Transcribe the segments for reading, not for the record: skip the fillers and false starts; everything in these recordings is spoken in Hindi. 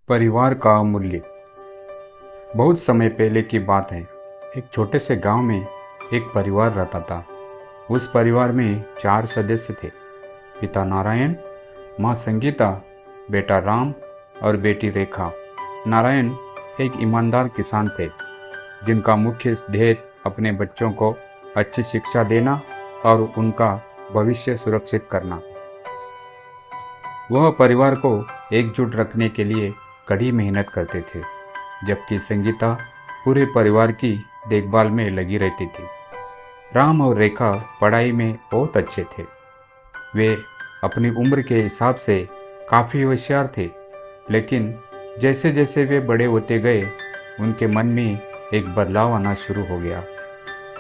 परिवार का मूल्य। बहुत समय पहले की बात है। एक छोटे से गांव में एक परिवार रहता था। उस परिवार में 4 सदस्य थे। पिता नारायण, माँ संगीता, बेटा राम और बेटी रेखा। नारायण एक ईमानदार किसान थे जिनका मुख्य ध्येय अपने बच्चों को अच्छी शिक्षा देना और उनका भविष्य सुरक्षित करना। वह परिवार को एकजुट रखने के लिए कड़ी मेहनत करते थे, जबकि संगीता पूरे परिवार की देखभाल में लगी रहती थी। राम और रेखा पढ़ाई में बहुत अच्छे थे। वे अपनी उम्र के हिसाब से काफ़ी होशियार थे, लेकिन जैसे जैसे वे बड़े होते गए, उनके मन में एक बदलाव आना शुरू हो गया।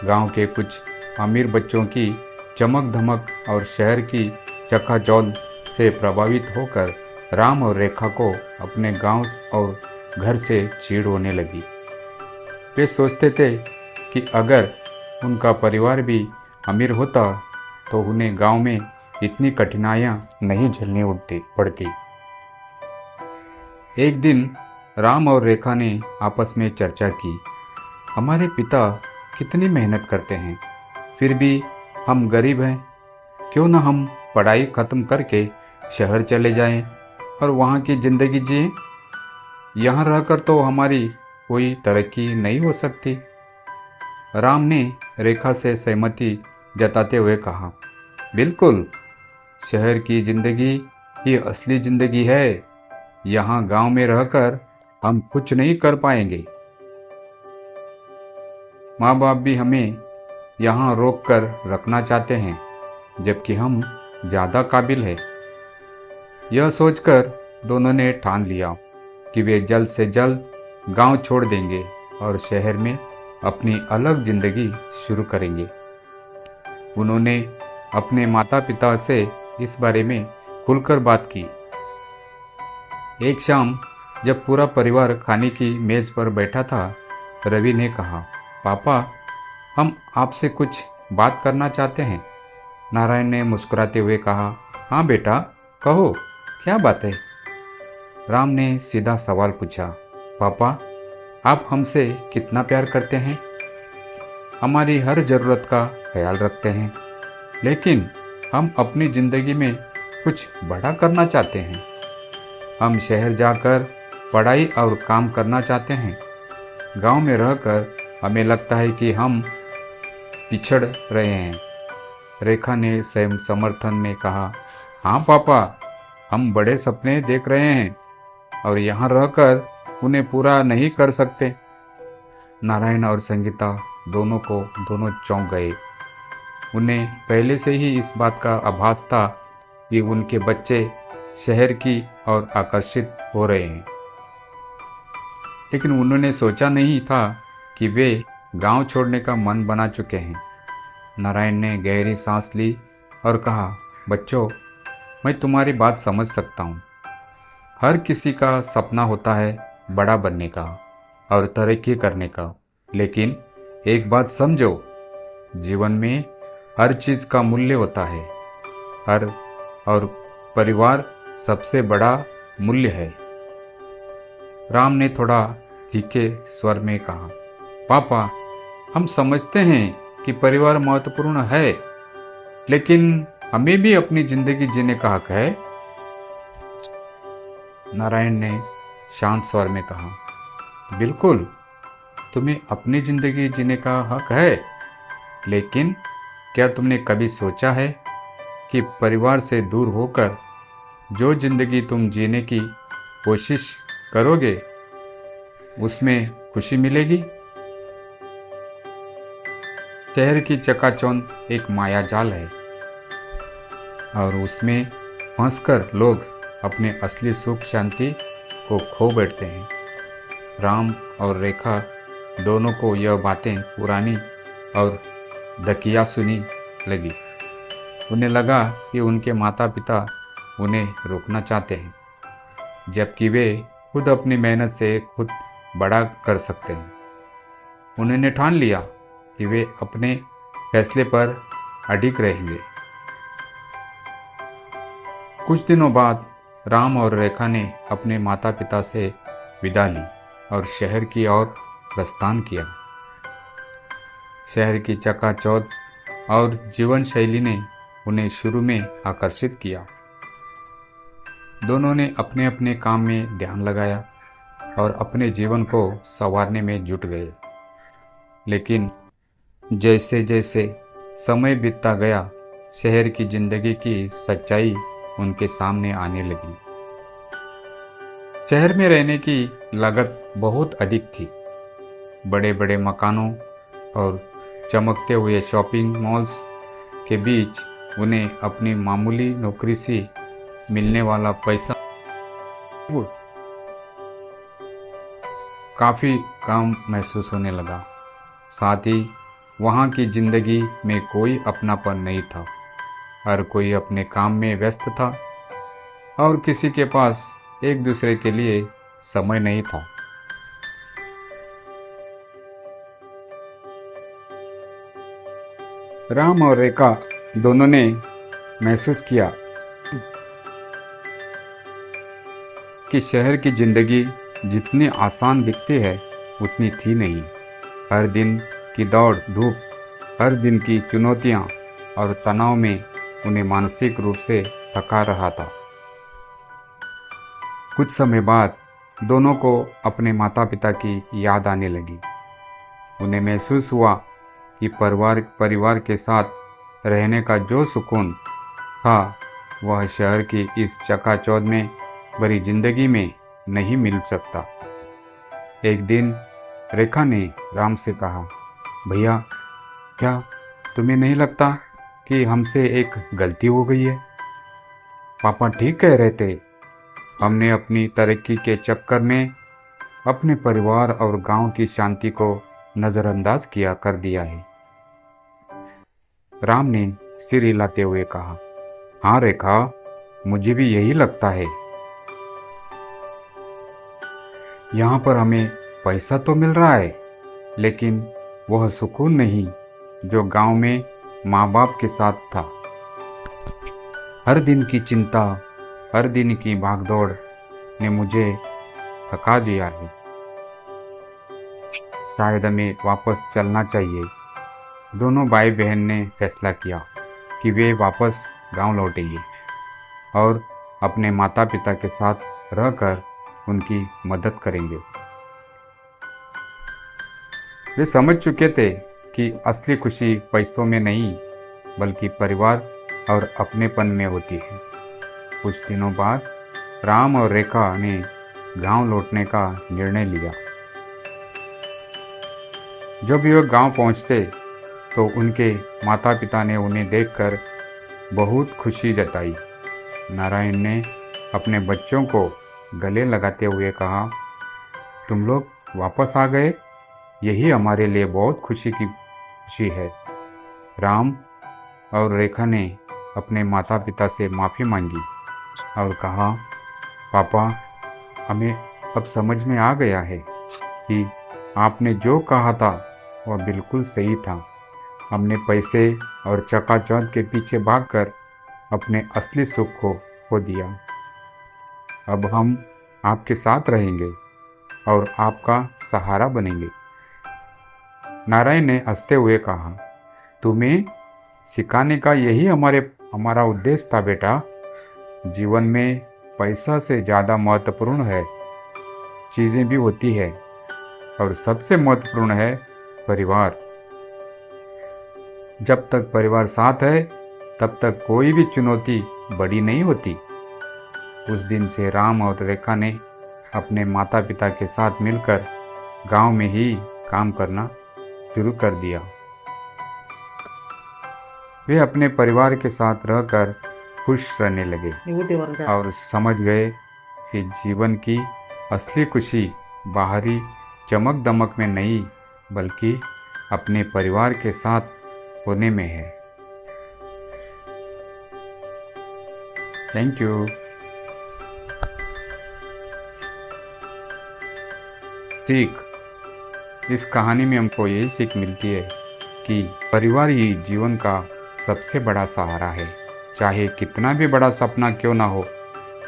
गांव के कुछ अमीर बच्चों की चमक धमक और शहर की चकाचौंध से प्रभावित होकर राम और रेखा को अपने गांव और घर से चीड़ होने लगी। वे सोचते थे कि अगर उनका परिवार भी अमीर होता तो उन्हें गांव में इतनी कठिनाइयां नहीं झेलनी पड़ती। एक दिन राम और रेखा ने आपस में चर्चा की, हमारे पिता कितनी मेहनत करते हैं, फिर भी हम गरीब हैं। क्यों ना हम पढ़ाई खत्म करके शहर चले जाएं और वहाँ की ज़िंदगी जिएं। यहाँ रहकर तो हमारी कोई तरक्की नहीं हो सकती। राम ने रेखा से सहमति जताते हुए कहा, बिल्कुल, शहर की ज़िंदगी ही असली ज़िंदगी है। यहाँ गांव में रहकर हम कुछ नहीं कर पाएंगे। माँ बाप भी हमें यहाँ रोक कर रखना चाहते हैं, जबकि हम ज़्यादा काबिल हैं। यह सोचकर दोनों ने ठान लिया कि वे जल्द से जल्द गांव छोड़ देंगे और शहर में अपनी अलग ज़िंदगी शुरू करेंगे। उन्होंने अपने माता पिता से इस बारे में खुलकर बात की। एक शाम जब पूरा परिवार खाने की मेज़ पर बैठा था, रवि ने कहा, पापा, हम आपसे कुछ बात करना चाहते हैं। नारायण ने मुस्कुराते हुए कहा, हाँ बेटा, कहो, क्या बात है। राम ने सीधा सवाल पूछा, पापा, आप हमसे कितना प्यार करते हैं, हमारी हर ज़रूरत का ख्याल रखते हैं, लेकिन हम अपनी ज़िंदगी में कुछ बड़ा करना चाहते हैं। हम शहर जाकर पढ़ाई और काम करना चाहते हैं। गांव में रहकर हमें लगता है कि हम पिछड़ रहे हैं। रेखा ने स्वयं समर्थन में कहा, हाँ पापा, हम बड़े सपने देख रहे हैं और यहाँ रहकर उन्हें पूरा नहीं कर सकते। नारायण और संगीता दोनों चौंक गए। उन्हें पहले से ही इस बात का आभास था कि उनके बच्चे शहर की ओर आकर्षित हो रहे हैं, लेकिन उन्होंने सोचा नहीं था कि वे गांव छोड़ने का मन बना चुके हैं। नारायण ने गहरी सांस ली और कहा, बच्चों, मैं तुम्हारी बात समझ सकता हूँ। हर किसी का सपना होता है बड़ा बनने का और तरक्की करने का, लेकिन एक बात समझो, जीवन में हर चीज़ का मूल्य होता है। और परिवार सबसे बड़ा मूल्य है। राम ने थोड़ा तीखे स्वर में कहा, पापा, हम समझते हैं कि परिवार महत्वपूर्ण है, लेकिन हमें भी अपनी जिंदगी जीने का हक है। नारायण ने शांत स्वर में कहा, बिल्कुल, तुम्हें अपनी जिंदगी जीने का हक है, लेकिन क्या तुमने कभी सोचा है कि परिवार से दूर होकर जो जिंदगी तुम जीने की कोशिश करोगे, उसमें खुशी मिलेगी। शहर की चकाचौंध एक माया जाल है और उसमें फंसकर लोग अपने असली सुख शांति को खो बैठते हैं। राम और रेखा दोनों को यह बातें पुरानी और धकिया सुनी लगी। उन्हें लगा कि उनके माता पिता उन्हें रोकना चाहते हैं, जबकि वे खुद अपनी मेहनत से खुद बड़ा कर सकते हैं। उन्होंने ठान लिया कि वे अपने फैसले पर अडिग रहेंगे। कुछ दिनों बाद राम और रेखा ने अपने माता पिता से विदा ली और शहर की ओर प्रस्थान किया। शहर की चकाचौंध और जीवन शैली ने उन्हें शुरू में आकर्षित किया। दोनों ने अपने अपने काम में ध्यान लगाया और अपने जीवन को संवारने में जुट गए। लेकिन जैसे जैसे समय बीतता गया, शहर की जिंदगी की सच्चाई उनके सामने आने लगी। शहर में रहने की लागत बहुत अधिक थी। बड़े बड़े मकानों और चमकते हुए शॉपिंग मॉल्स के बीच उन्हें अपनी मामूली नौकरी से मिलने वाला पैसा काफ़ी कम महसूस होने लगा। साथ ही वहाँ की जिंदगी में कोई अपनापन नहीं था। हर कोई अपने काम में व्यस्त था और किसी के पास एक दूसरे के लिए समय नहीं था। राम और रेखा दोनों ने महसूस किया कि शहर की जिंदगी जितनी आसान दिखती है उतनी थी नहीं। हर दिन की दौड़ धूप, हर दिन की चुनौतियां और तनाव में उन्हें मानसिक रूप से थका रहा था। कुछ समय बाद दोनों को अपने माता पिता की याद आने लगी। उन्हें महसूस हुआ कि परिवार के साथ रहने का जो सुकून था वह शहर की इस चकाचौंध में भरी जिंदगी में नहीं मिल सकता। एक दिन रेखा ने राम से कहा, भैया, क्या तुम्हें नहीं लगता कि हमसे एक गलती हो गई है? पापा ठीक कह रहे थे। हमने अपनी तरक्की के चक्कर में अपने परिवार और गांव की शांति को नज़रअंदाज कर दिया है। राम ने सिर हिलाते हुए कहा, हाँ रेखा, मुझे भी यही लगता है। यहाँ पर हमें पैसा तो मिल रहा है, लेकिन वह सुकून नहीं जो गांव में माँ बाप के साथ था। हर दिन की चिंता, हर दिन की भागदौड़ ने मुझे थका दिया है। शायद हमें वापस चलना चाहिए। दोनों भाई बहन ने फैसला किया कि वे वापस गांव लौटेंगे और अपने माता पिता के साथ रहकर उनकी मदद करेंगे। वे समझ चुके थे कि असली खुशी पैसों में नहीं बल्कि परिवार और अपनेपन में होती है। कुछ दिनों बाद राम और रेखा ने गांव लौटने का निर्णय लिया। जब वे गांव पहुंचते तो उनके माता पिता ने उन्हें देखकर बहुत खुशी जताई। नारायण ने अपने बच्चों को गले लगाते हुए कहा, तुम लोग वापस आ गए, यही हमारे लिए बहुत खुशी है। राम और रेखा ने अपने माता पिता से माफ़ी मांगी और कहा, पापा, हमें अब समझ में आ गया है कि आपने जो कहा था वह बिल्कुल सही था। हमने पैसे और चकाचौंध के पीछे भागकर अपने असली सुख को खो दिया। अब हम आपके साथ रहेंगे और आपका सहारा बनेंगे। नारायण ने हंसते हुए कहा, तुम्हें सिखाने का यही हमारा उद्देश्य था बेटा। जीवन में पैसा से ज़्यादा महत्वपूर्ण है चीज़ें भी होती है और सबसे महत्वपूर्ण है परिवार। जब तक परिवार साथ है तब तक कोई भी चुनौती बड़ी नहीं होती। उस दिन से राम और रेखा ने अपने माता पिता के साथ मिलकर गांव में ही काम करना शुरू कर दिया। वे अपने परिवार के साथ रहकर खुश रहने लगे और समझ गए कि जीवन की असली खुशी बाहरी चमक दमक में नहीं बल्कि अपने परिवार के साथ होने में है। Thank you. सीख, इस कहानी में हमको यही सीख मिलती है कि परिवार ही जीवन का सबसे बड़ा सहारा है। चाहे कितना भी बड़ा सपना क्यों ना हो,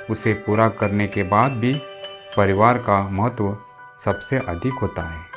उसे पूरा करने के बाद भी परिवार का महत्व सबसे अधिक होता है।